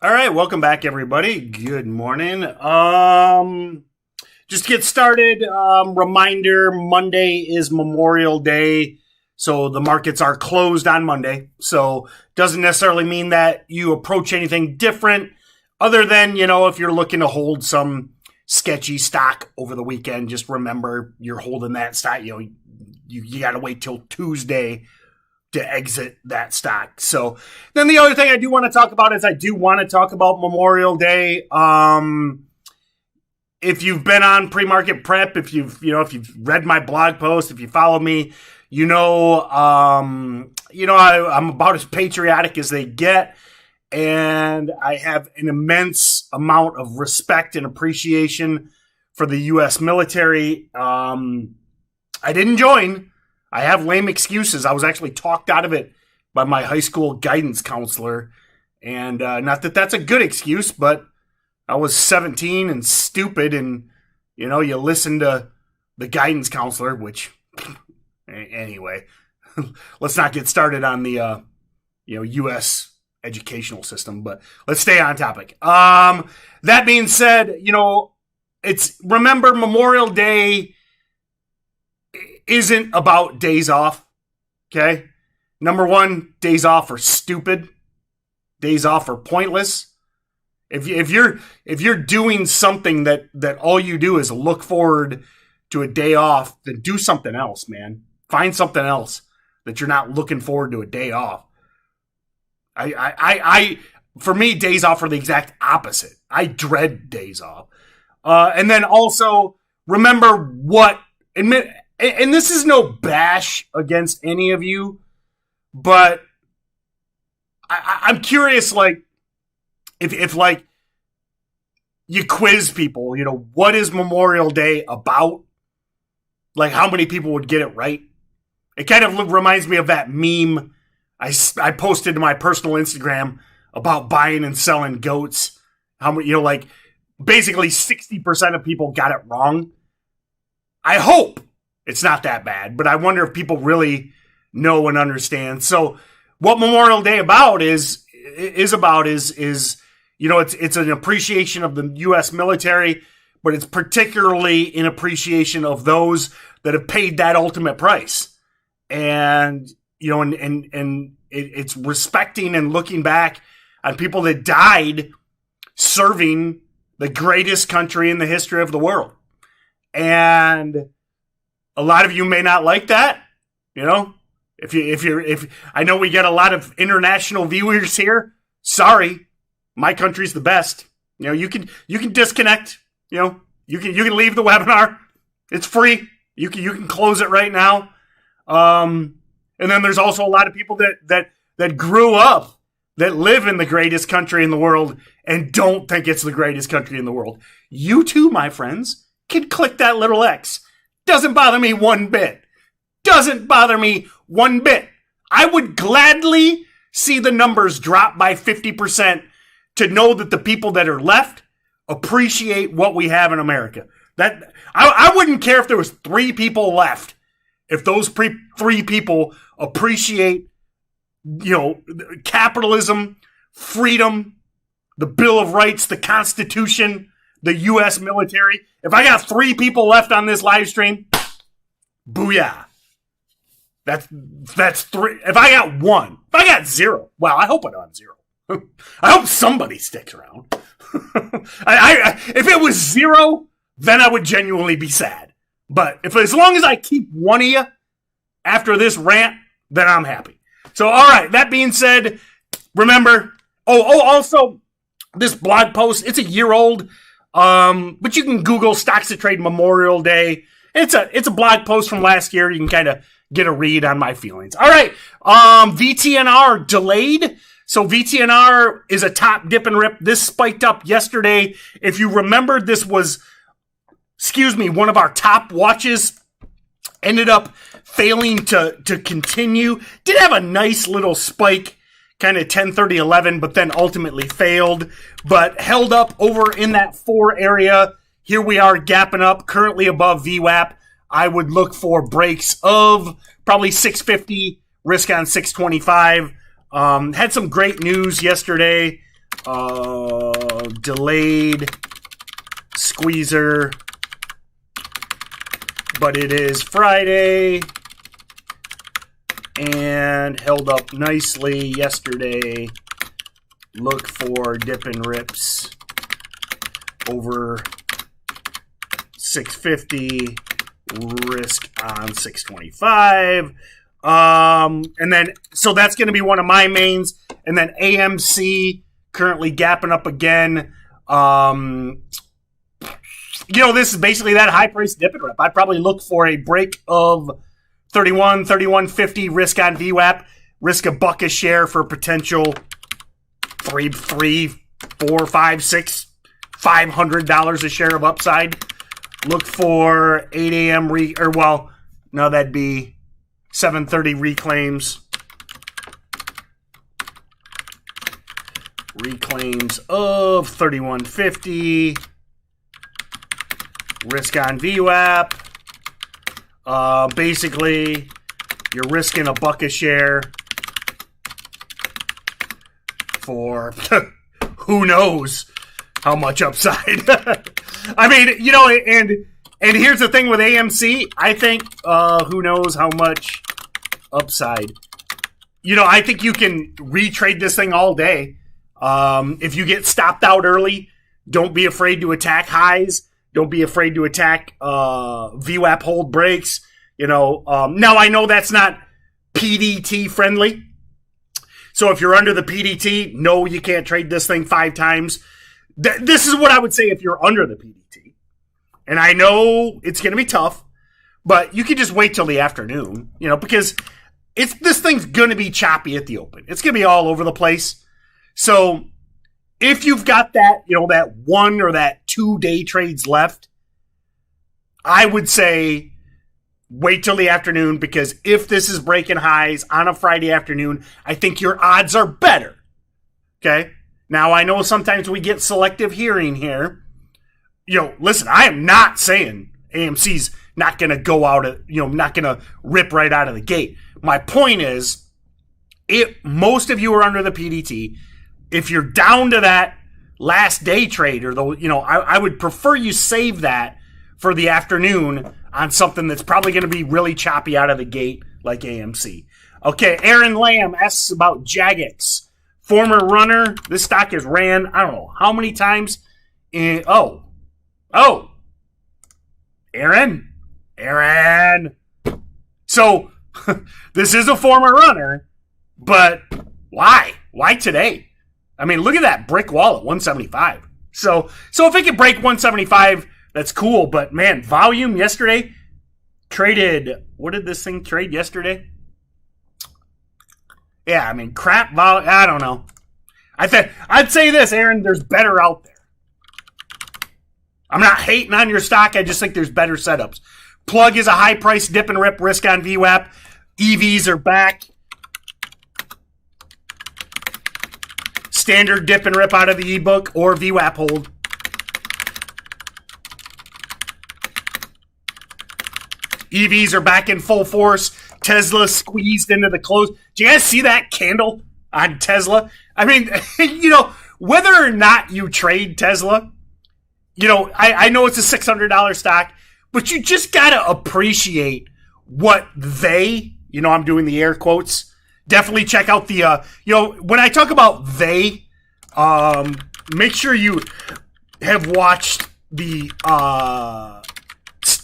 All right, welcome back, everybody. Good morning. Just to get started, reminder, Monday is Memorial Day, so the markets are closed on Monday. So doesn't necessarily mean that you approach anything different other than, if you're looking to hold some sketchy stock over the weekend, just remember you're holding that stock. You got to wait till Tuesday to exit that stock. So then the other thing I do want to talk about is I do want to talk about Memorial Day. If you've been on pre-market prep, if you've read my blog post, if you follow me, I'm about as patriotic as they get. And I have an immense amount of respect and appreciation for the U.S. military. I didn't join. I have lame excuses. I was actually talked out of it by my high school guidance counselor. And not that that's a good excuse, but I was 17 and stupid. And, you listen to the guidance counselor, which, anyway, let's not get started on the, U.S. educational system. But let's stay on topic. That being said, remember Memorial Day isn't about days off, okay? Number one, days off are stupid. Days off are pointless. If you're doing something that all you do is look forward to a day off, then do something else, man. Find something else that you're not looking forward to a day off. For me, days off are the exact opposite. I dread days off. And then also remember and this is no bash against any of you, but I'm curious, if you quiz people, what is Memorial Day about? Like, how many people would get it right? It kind of reminds me of that meme I posted to my personal Instagram about buying and selling goats. How many, basically 60% of people got it wrong. I hope it's not that bad, but I wonder if people really know and understand. So what Memorial Day is it's an appreciation of the U.S. military, but it's particularly an appreciation of those that have paid that ultimate price. And, it's respecting and looking back on people that died serving the greatest country in the history of the world. And a lot of you may not like that, If I know we get a lot of international viewers here. Sorry, my country's the best. You can disconnect. You can leave the webinar. It's free. You can close it right now. And then there's also a lot of people that grew up, that live in the greatest country in the world and don't think it's the greatest country in the world. You too, my friends, can click that little X. Doesn't bother me one bit. Doesn't bother me one bit. I would gladly see the numbers drop by 50% to know that the people that are left appreciate what we have in America. That I wouldn't care if there was 3 people left. If those 3 people appreciate, capitalism, freedom, the Bill of Rights, the Constitution, the U.S. military. If I got 3 people left on this live stream, booyah. That's 3. If I got 1, if I got 0, well, I hope I don't have 0. I hope somebody sticks around. If it was 0, then I would genuinely be sad. But as long as I keep one of you after this rant, then I'm happy. So, all right, that being said, remember, Also, this blog post, it's a year old, but you can Google StocksToTrade Memorial Day. It's a blog post from last year. You can kind of get a read on my feelings. All right, VTNR delayed. So VTNR is a top dip and rip. This spiked up yesterday. If you remember, this was, one of our top watches. Ended up failing to continue. Did have a nice little spike, kind of 10, 30, 11, but then ultimately failed. But held up over in that 4 area. Here we are gapping up, currently above VWAP. I would look for breaks of probably 650, risk on 625. Had some great news yesterday. Delayed squeezer, but it is Friday and held up nicely yesterday. Look for dip and rips over 650, risk on 625. And then, so that's going to be one of my mains. And then AMC currently gapping up again. This is basically that high price dip and rip. I'd probably look for a break of 31, 31.50 risk on VWAP, risk a buck a share for potential $3, $4, $5, $6, $500 a share of upside. Look for 8 a.m. that'd be 7:30 reclaims. Reclaims of 31.50. Risk on VWAP. Basically, you're risking a buck a share for who knows how much upside. I mean, and here's the thing with AMC. I think who knows how much upside. I think you can retrade this thing all day. If you get stopped out early, don't be afraid to attack highs. Don't be afraid to attack VWAP hold breaks. Now I know that's not PDT friendly. So if you're under the PDT, no, you can't trade this thing 5 times. This is what I would say if you're under the PDT. And I know it's going to be tough, but you can just wait till the afternoon, because this thing's going to be choppy at the open. It's going to be all over the place. So if you've got that, that 1 or that 2 day trades left, I would say wait till the afternoon, because if this is breaking highs on a Friday afternoon, I think your odds are better. Okay? Now, I know sometimes we get selective hearing here. Listen, I am not saying AMC's not going to go out, not going to rip right out of the gate. My point is, if most of you are under the PDT, if you're down to that last day trade, or I would prefer you save that for the afternoon on something that's probably going to be really choppy out of the gate, like AMC. Okay, Aaron Lamb asks about Jagex. Former runner. This stock has ran, I don't know how many times. Aaron. So, this is a former runner, but why? Why today? I mean, look at that brick wall at 175. So if it could break 175, that's cool. But, man, volume yesterday traded, what did this thing trade yesterday? Yeah, I mean, crap volume. I don't know. I'd say this, Aaron, there's better out there. I'm not hating on your stock. I just think there's better setups. Plug is a high price dip and rip, risk on VWAP. EVs are back. Standard dip and rip out of the ebook or VWAP hold. EVs are back in full force. Tesla squeezed into the close. Do you guys see that candle on Tesla? I mean, whether or not you trade Tesla, I know it's a $600 stock, but you just got to appreciate what they, I'm doing the air quotes. Definitely check out the, when I talk about they, make sure you have watched the,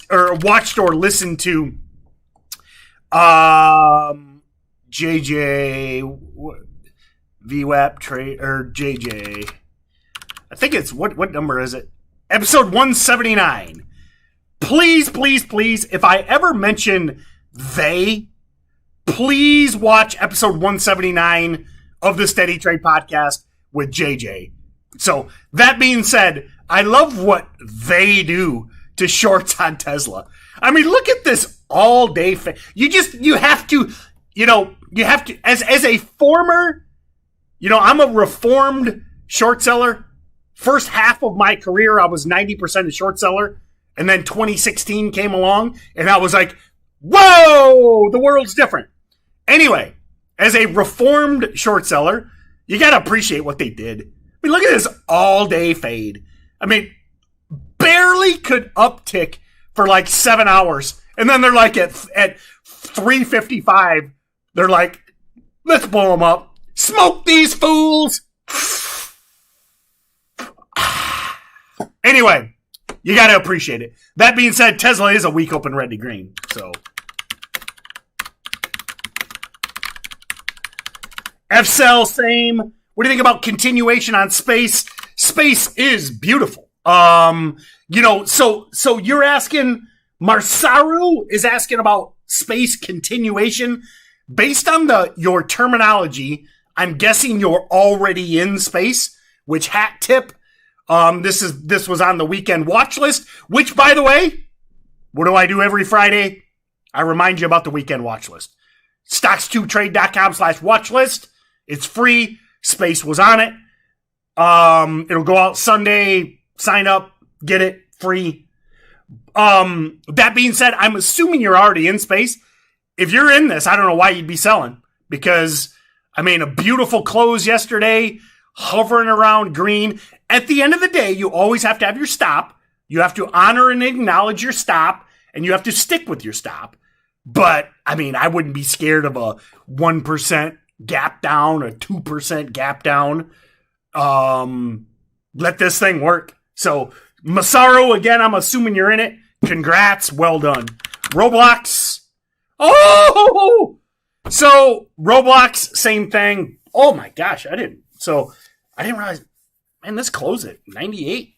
or watched or listened to JJ VWAP trade or JJ. I think it's what number is it? Episode 179. Please, please, please, if I ever mention they, please watch episode 179 of the Steady Trade podcast with JJ. So that being said, I love what they do to shorts on Tesla. I mean, look at this all day. You have to, as a former, I'm a reformed short seller. First half of my career, I was 90% a short seller. And then 2016 came along and I was like, whoa, the world's different. Anyway, as a reformed short seller, you got to appreciate what they did. I mean, look at this all-day fade. I mean, barely could uptick for like 7 hours. And then they're like at 3:55, they're like, let's blow them up. Smoke these fools. Anyway, you got to appreciate it. That being said, Tesla is a weak open red to green. So F-Cell, same. What do you think about continuation on space? Space is beautiful. So you're asking, Marsaru is asking about space continuation. Based on your terminology, I'm guessing you're already in space, which hat tip. This was on the weekend watch list, which, by the way, what do I do every Friday? I remind you about the weekend watch list. StocksToTrade.com/watch list. It's free. Space was on it. It'll go out Sunday. Sign up. Get it. Free. That being said, I'm assuming you're already in space. If you're in this, I don't know why you'd be selling. Because, I mean, a beautiful close yesterday. Hovering around green. At the end of the day, you always have to have your stop. You have to honor and acknowledge your stop. And you have to stick with your stop. But, I mean, I wouldn't be scared of a 1% gap down, a 2% gap down. Let this thing work. So, Masaru, again, I'm assuming you're in it. Congrats. Well done. Roblox. Oh! So, Roblox, same thing. Oh my gosh, I didn't realize, man, this closed at 98.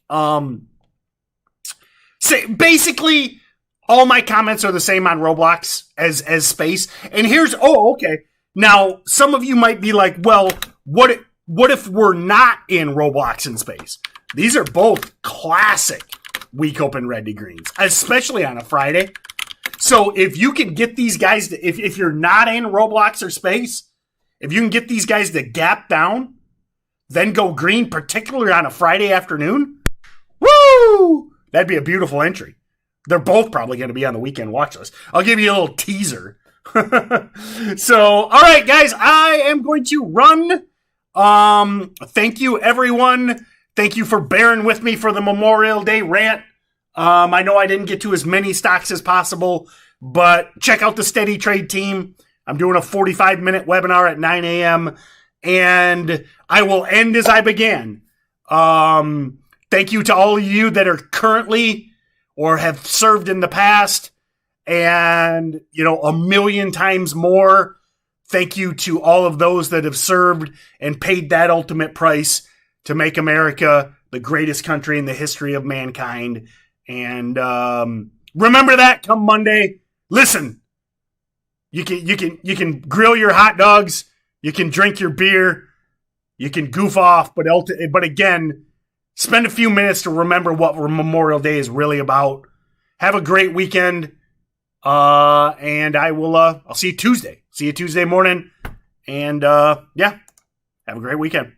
Basically, all my comments are the same on Roblox as space. And here's, okay. Now, some of you might be like, well, what if we're not in Roblox and space? These are both classic weak open red to greens, especially on a Friday. So if you can get these guys to, if you're not in Roblox or space, if you can get these guys to gap down, then go green, particularly on a Friday afternoon, woo! That'd be a beautiful entry. They're both probably going to be on the weekend watch list. I'll give you a little teaser. So, all right, guys, I am going to run. Thank you, everyone. Thank you for bearing with me for the Memorial Day rant. I know I didn't get to as many stocks as possible, but check out the Steady Trade team. I'm doing a 45-minute webinar at 9 a.m., and I will end as I began. Thank you to all of you that are currently or have served in the past, and, a million times more. Thank you to all of those that have served and paid that ultimate price to make America the greatest country in the history of mankind. And remember that come Monday. Listen, you can grill your hot dogs, you can drink your beer, you can goof off, but again, spend a few minutes to remember what Memorial Day is really about. Have a great weekend, and I'll see you Tuesday. See you Tuesday morning, and have a great weekend.